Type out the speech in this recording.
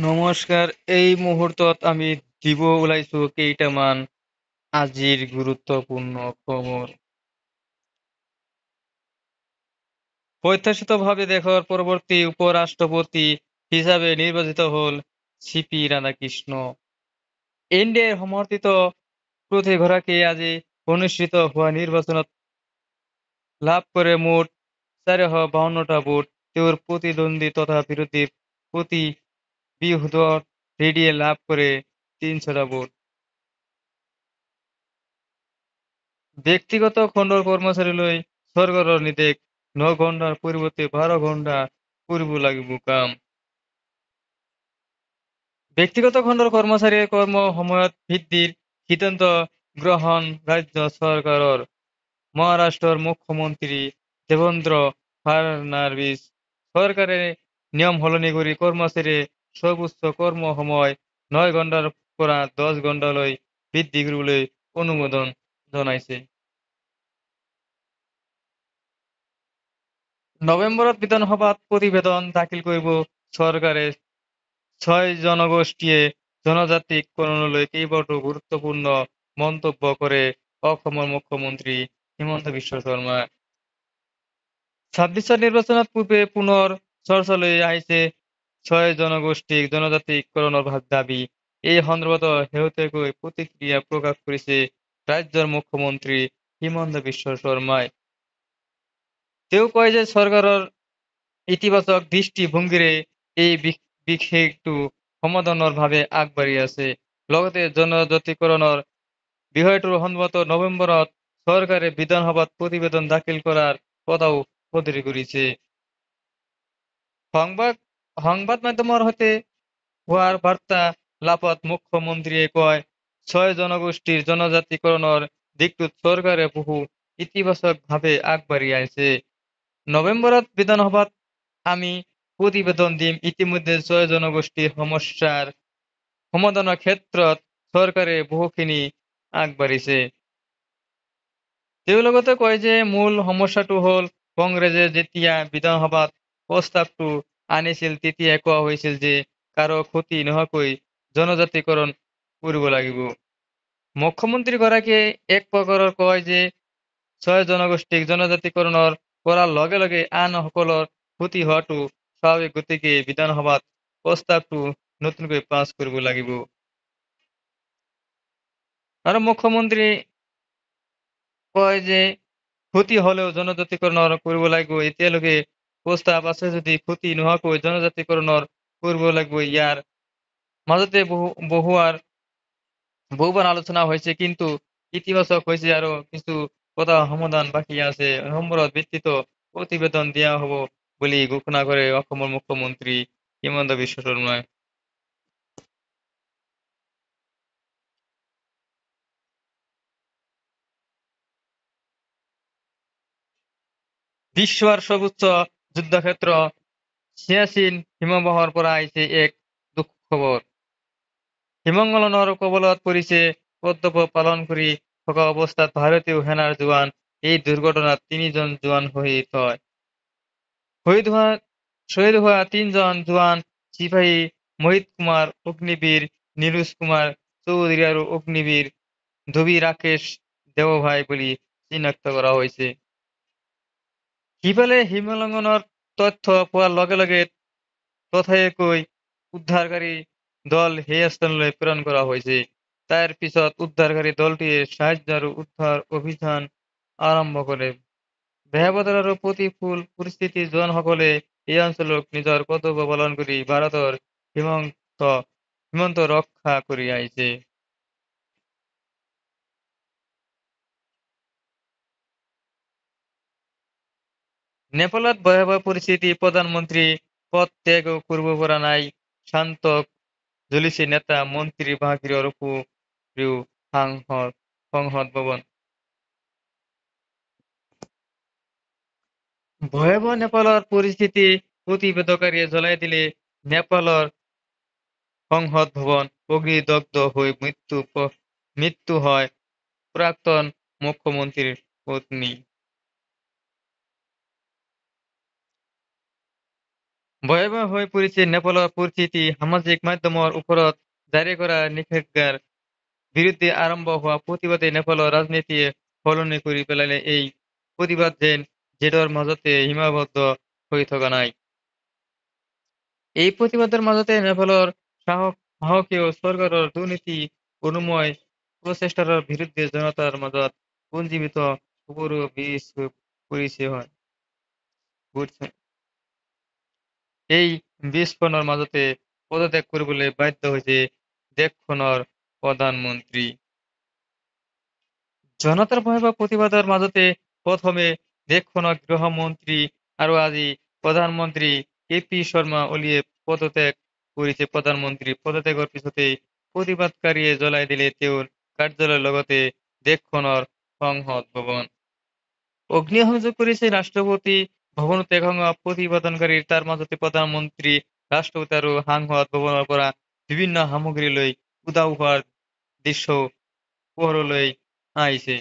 নমস্কাৰ। এই মুহূৰ্তত আমি দিব ওলাইছো কেইটামান আজিৰ গুৰুত্বপূৰ্ণ খবৰ। প্ৰত্যাশিতভাৱে দেশৰ পৰৱৰ্তী উপৰাষ্ট্ৰপতি হিচাপে নিৰ্বাচিত হল চিপি ৰাধাকৃষ্ণ। এনডিএৰ সমৰ্থিত প্ৰাৰ্থীগৰাকীয়ে আজি অনুষ্ঠিত হোৱা নিৰ্বাচনত লাভ কৰে মুঠ 452টা ভোট। তেওঁৰ প্ৰতিদ্বন্দ্বী তথা বিৰোধীৰ প্ৰতি বিহুদৰ ৰেডিয়ে লাভ কৰে 300টা ভোট। ব্যক্তিগত খণ্ডৰ কৰ্মচাৰীলৈ চৰকাৰৰ নিৰ্দেশ 9 ঘণ্টাৰ পৰিৱৰ্তে 12 ঘণ্টা কৰিব লাগিব কাম। ব্যক্তিগত খণ্ডৰ কৰ্মচাৰীৰ কৰ্ম সময়ত বৃদ্ধিৰ সিদ্ধান্ত গ্ৰহণ ৰাজ্য চৰকাৰৰ। মহাৰাষ্ট্ৰৰ মুখ্যমন্ত্ৰী দেবেন্দ্ৰ ফাড়নাভিছ সৰকাৰে নিয়ম সলনি কৰি কৰ্মচাৰীৰ সৰ্বোচ্চ কৰ্ম সময় 9 ঘণ্টাৰ পৰা 10 ঘণ্টালৈ বৃদ্ধি কৰিবলৈ অনুমোদন জনাইছে। নৱেম্বৰত বিধানসভাত প্ৰতিবেদন দাখিল কৰিব চৰকাৰে। 6 জনগোষ্ঠীয়ে জনজাতিকৰণলৈ কেইবাটাও গুৰুত্বপূৰ্ণ মন্তব্য কৰে অসমৰ মুখ্যমন্ত্ৰী হিমন্ত বিশ্ব শৰ্মা। 26 নিৰ্বাচনত পূৰ্বে পুনৰ চৰ্চালৈ আহিছে 6 জনগোষ্ঠীক জনজাতিকৰণৰ দাবী। এই সন্দৰ্ভত শেহতীয়াকৈ প্ৰতিক্ৰিয়া প্ৰকাশ কৰিছে ৰাজ্যৰ মুখ্যমন্ত্ৰী হিমন্ত বিশ্ব শৰ্মাই। তেওঁ কয় যে চৰকাৰৰ ইতিবাচক দৃষ্টিভংগীৰে এই বিষয়টো সমাধানৰ বাবে আগবাঢ়ি আছে। লগতে জনজাতিকৰণৰ বিষয়টোৰ সন্দৰ্ভত নৱেম্বৰত চৰকাৰে বিধানসভাত প্ৰতিবেদন দাখিল কৰাৰ কথাও সদৰি কৰিছে। সংবাদ মাধ্যমৰ সৈতে হোৱাৰ বাৰ্তা লাভত মুখ্যমন্ত্ৰীয়ে কয় 6 জনগোষ্ঠীৰ জনজাতিকৰণৰ দিশটোত চৰকাৰে বহু ইতিবাচকভাৱে আগবাঢ়ি আছে। নৱেম্বৰত বিধানসভাত আমি প্ৰতিবেদন দিম। ইতিমধ্যে 6 জনগোষ্ঠীৰ সমস্যাৰ সমাধানৰ ক্ষেত্ৰত চৰকাৰে বহুখিনি আগবাঢ়িছে। তেওঁ লগতে কয় যে মূল সমস্যাটো হ'ল কংগ্ৰেছে যেতিয়া বিধানসভাত প্ৰস্তাৱটো আনিছিল তেতিয়া কোৱা হৈছিল যে কাৰো ক্ষতি নোহোৱাকৈ জনজাতিকৰণ কৰিব লাগিব। মুখ্যমন্ত্ৰীগৰাকীয়ে এক প্ৰকাৰৰ কয় যে 6 জনগোষ্ঠীক জনজাতিকৰণৰ কৰাৰ লগে লগে আন সকলৰ ক্ষতি হোৱাটো স্বাভাৱিক, গতিকে বিধানসভাত প্ৰস্তাৱটো নতুনকৈ পাছ কৰিব লাগিব। আৰু মুখ্যমন্ত্ৰী কয় যে ক্ষতি হলেও জনজাতিকৰণৰ কৰিব লাগিব। এতিয়ালৈকে প্ৰস্তাৱ আছে যদি ক্ষতি নোহোৱাকৈ জনজাতিকৰণৰ কৰিব লাগিব। ইয়াৰ মাজতে বহুবাৰ আলোচনা হৈছে, কিন্তু ইতিবাচক হৈছে আৰু কিছু কথা সমাধান বাকী আছে। নম্বৰত ভিত্তিত প্ৰতিবেদন দিয়া হব বুলি ঘোষণা কৰে অসমৰ মুখ্যমন্ত্ৰী হিমন্ত বিশ্ব শৰ্মাই। বিশ্বৰ সৰ্বোচ্চ যুদ্ধক্ষেত্ৰ চিয়াচিন হিমবাহৰ পৰা আহিছে এক দুখ খবৰ। হিমস্খলনৰ কবলত পৰিছে কৰ্তব্য পালন কৰি থকা অৱস্থাত ভাৰতীয় সেনাৰ জোৱান। এই দুৰ্ঘটনাত 3 জন জোৱান শ্বহীদ হয়। শ্বহীদ হোৱা 3 জন জোৱান চিপাহী মোহিত কুমাৰ অগ্নিবীৰ, নীৰজ কুমাৰ চৌধুৰী আৰু অগ্নিবীৰ ধবি ৰাকেশ দেৱভাই বুলি চিনাক্ত কৰা হৈছে। সিফালে হিমস্খলনৰ তথ্য পোৱাৰ লগে লগে ততাতৈয়াকৈ উদ্ধাৰকাৰী দল সেই স্থানলৈ প্ৰেৰণ কৰা হৈছে। তাৰ পিছত উদ্ধাৰকাৰী দলটিয়ে সাহায্য আৰু উদ্ধাৰ অভিযান আৰম্ভ কৰে। বেহাবতৰ আৰু প্ৰতিকূল পৰিস্থিতিত জোৱানসকলে এই অঞ্চলত নিজৰ কৰ্তব্য পালন কৰি ভাৰতৰ সীমান্ত ৰক্ষা কৰি আহিছে। নেপালত ভয়াবহ পৰিস্থিতি, প্ৰধানমন্ত্ৰী পদ ত্যাগ কৰিব পৰা নাই। শান্ত জ্বলিছে নেতা মন্ত্ৰী বাহাদুৰৰ উপৰিও সংসদ ভৱন। ভয়াবহ নেপালৰ পৰিস্থিতি প্ৰতিবেদকাৰীয়ে জ্বলাই দিলে নেপালৰ সংসদ ভৱন। অগ্নিদগ্ধ হৈ মৃত্যু হয় প্ৰাক্তন মুখ্যমন্ত্ৰীৰ পত্নী। ভয়াবহ হৈ পৰিছে নেপালৰ পৰিস্থিতি সামাজিক মাধ্যমৰ ওপৰত জাৰি কৰা নিষেধাজ্ঞাৰ বিৰুদ্ধে আৰম্ভ হোৱা প্ৰতিবাদে নেপালৰ ৰাজনীতিয়ে সলনি কৰি পেলালে। এই প্ৰতিবাদ যেন জেদৰ মাজতে সীমাবদ্ধ হৈ থকা নাই। এই প্ৰতিবাদৰ মাজতে নেপালৰ সাহসীয় চৰকাৰৰ দুৰ্নীতি অনুময় প্ৰচেষ্টাৰ বিৰুদ্ধে জনতাৰ মাজত পুঞ্জীবিত খবৰো বীজ হৈ পৰিছে হয় পৰিছে। এই বিস্ফোৰণৰ মাজতে পদত্যাগ কৰিবলৈ বাধ্য হৈছে দেশখনৰ প্ৰধানমন্ত্ৰী। জনতাৰ ভয়াবহ প্ৰতিবাদৰ মাজতে প্ৰথমে দেশখনৰ গৃহমন্ত্ৰী আৰু আজি প্ৰধানমন্ত্ৰী কে পি শৰ্মা অলিয়ে পদত্যাগ কৰিছে। প্ৰধানমন্ত্ৰী পদত্যাগৰ পিছতেই প্ৰতিবাদকাৰীয়ে জ্বলাই দিলে তেওঁৰ কাৰ্যালয়ৰ লগতে দেশখনৰ সংসদ ভৱন। অগ্নিসংযোগ কৰিছে ৰাষ্ট্ৰপতি ভৱনত এসংখ্য প্ৰতিবাদনকাৰীৰ। তাৰ মাজতে প্ৰধানমন্ত্ৰী, ৰাষ্ট্ৰপতি আৰু সাংসদ ভৱনৰ পৰা বিভিন্ন সামগ্ৰী লৈ উধাও হোৱাৰ দৃশ্য পোহৰলৈ আহিছে।